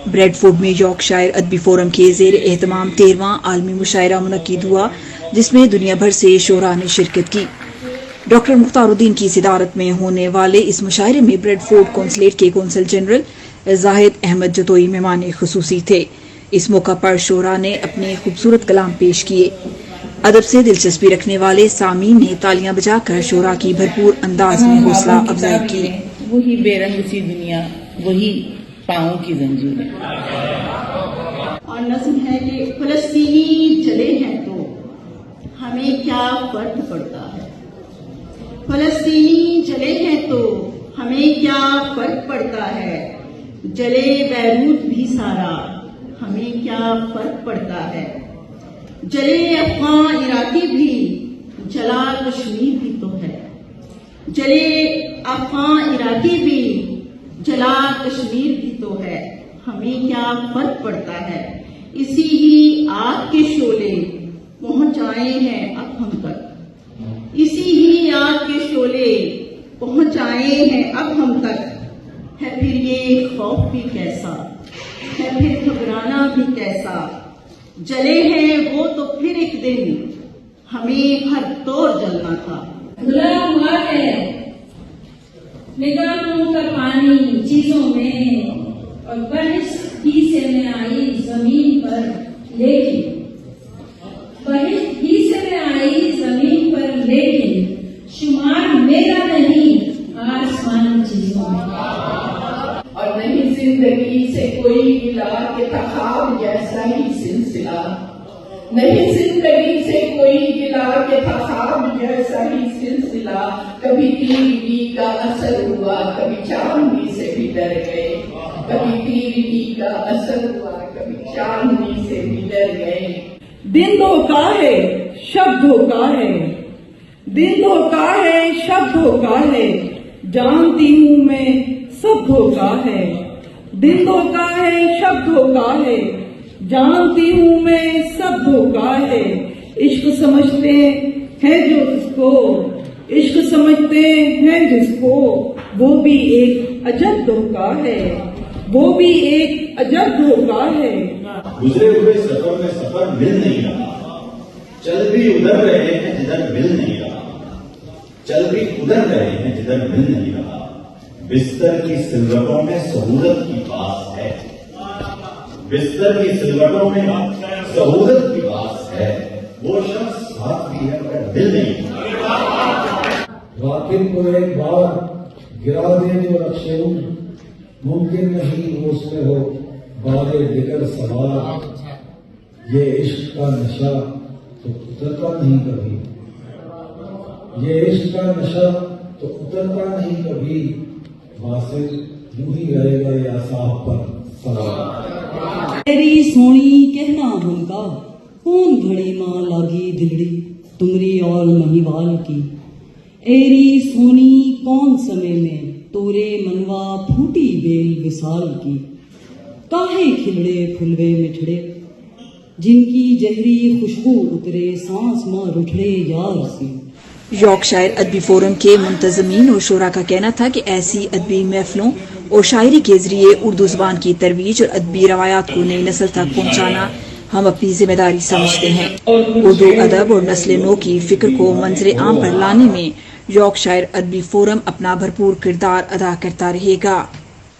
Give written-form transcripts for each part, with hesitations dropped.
Bread Ford میں Yorkshire ادبی forum کے زیر اہتمام 13واں عالمی مشاعرہ منعقد ہوا، جس میں دنیا بھر سے شعراء نے شرکت کی۔ ڈاکٹر مختار الدین کی صدارت میں ہونے والے اس مشاعرے میں بریڈ فورڈ کونسلیٹ کے قونصل جنرل زاہد احمد جتوئی مہمان خصوصی تھے۔ اس موقع پر شعراء نے اپنے خوبصورت کلام پیش کیے۔ ادب سے دلچسپی رکھنے والے سامعین نے تالیاں بجا کر شعراء کی بھرپور انداز میں حوصلہ افزائی کی۔ وہی بے رنگ سی دنیا، وہی پاؤں کی زنجیریں۔ اور نظم ہے کہ فلسطینی جلے ہیں تو ہمیں کیا فرق پڑتا ہے، فلسطینی جلے ہیں تو ہمیں کیا فرق پڑتا ہے، جلے بیروت بھی سارا ہمیں کیا فرق پڑتا ہے، جلے افغان عراقی بھی جلا کشمیر بھی تو ہے، جلے افغان عراقی بھی جلا کشمیر بھی تو ہے، ہمیں کیا فرق پڑتا ہے، اسی ہی آگ کے شعلے پہنچائے ہیں اب ہم تک، اسی ہی آگ کے شعلے پہنچائے ہیں اب ہم تک، ہے پھر یہ خوف بھی کیسا، ہے پھر گھبرانا بھی کیسا، جلے ہیں وہ تو پھر ایک دن ہمیں ہر طور جلنا تھا۔ دھلا ہوا ہے نگاہوں کا پانی چیزوں میں، اور بارش ہی سے میں آئی زمین پر، لیکن بارش ہی سے میں آئی زمین پر، لیکن شمار میرا نہیں آسمان چیزوں میں، اور نہیں زندگی سے کوئی گلا کہ تخاب جیسا ہی سلسلہ، نہیں زندگی سے کوئی گلا کہ تخاب جیسا ہی سلسلہ، کبھی تیرگی کا اثر ہوا کبھی چاندنی سے بھی ڈر گئے، کبھی تیرگی کا اثر ہوا کبھی چاندنی سے بھی ڈر گئے۔ دن دھوکا ہے شب دھوکا ہے، دن دھوکا ہے شب دھوکا ہے، جانتی ہوں میں سب دھوکا ہے، دن دھوکا ہے شب دھوکا ہے، جانتی ہوں میں سب دھوکا ہے، عشق سمجھتے ہیں جو اس کو، عشق سمجھتے ہیں جس کو، وہ بھی ایک عجب دھوکا ہے، وہ بھی ایک عجب دھوکا ہے۔ گزرے ہوئے سفر میں سفر مل نہیں رہا، چل بھی ادھر رہے ہیں جدھر مل نہیں رہا، چل بھی ادھر رہے ہیں جدھر مل نہیں رہا، بستر کی سلوٹوں میں سہولت کی باس ہے، بستر کی سلوٹوں میں سہولت کی باس ہے، وہ شخص ساتھ بھی ہے مگر دل نہیں۔ راکب کو ایک بار گرا دے جو رقص ممکن نہیں وہ اس میں ہو بعد ذکر سوار، یہ عشق کا نشہ تو اترتا نہیں کبھی، یہ عشق کا نشہ تو اترتا نہیں کبھی، واصل یوں ہی رہے گا یہ اصحاب پر سوار۔ تیری سونی کہنا ہم کا کون گھڑی ماں لاگی دلڑی تمری اور مہیوال کی، ایری سونی کون سمے میں تورے منوا پھوٹی بیل وصال کی، کاہے کھلڑے پھلوے مٹھڑے جن کی جہری خوشبو اترے سانس ماں رٹھڑے یار سی۔ یارکشائر ادبی فورم کے منتظمین اور شعراء کا کہنا تھا کہ ایسی ادبی محفلوں اور شاعری کے ذریعے اردو زبان کی ترویج اور ادبی روایات کو نئی نسل تک پہنچانا ہم اپنی ذمہ داری سمجھتے ہیں۔ اردو ادب اور نسل نو کی فکر کو منظر عام پر لانے میں یارکشائر ادبی فورم اپنا بھرپور کردار ادا کرتا رہے گا۔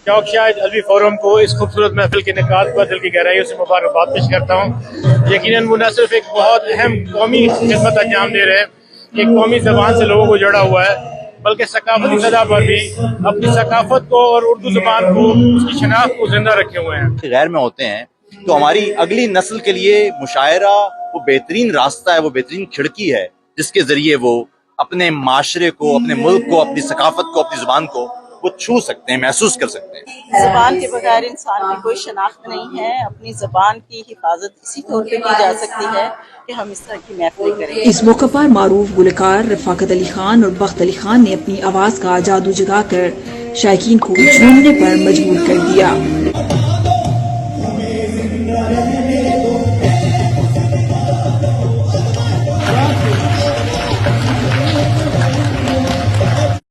یارکشائر ادبی فورم کو اس خوبصورت محفل کے انعقاد پر دل کی گہرائیوں سے مبارکباد پیش کرتا ہوں۔ یقیناً وہ نہ صرف ایک بہت اہم قومی خدمت انجام دے رہے ہیں، ایک قومی زبان سے لوگوں کو جڑا ہوا ہے، بلکہ ثقافتی سطح پر بھی اپنی ثقافت کو اور اردو زبان کو، اس کی شناخت کو زندہ رکھے ہوئے ہیں۔ غیر میں ہوتے ہیں تو ہماری اگلی نسل کے لیے مشاعرہ وہ بہترین راستہ ہے، وہ بہترین کھڑکی ہے جس کے ذریعے وہ اپنے معاشرے کو، اپنے ملک کو، اپنی ثقافت کو، اپنی زبان کو وہ چھو سکتے ہیں، محسوس کر سکتے ہیں۔ زبان کے بغیر انسان کی کوئی شناخت نہیں ہے، اپنی زبان کی حفاظت اسی طور پہ کی جا سکتی ہے کہ ہم اس طرح کی محفلیں کریں۔ اس موقع پر معروف گلوکار رفاقت علی خان اور بخت علی خان نے اپنی آواز کا جادو جگا کر شائقین کو جھومنے پر مجبور کر دیا۔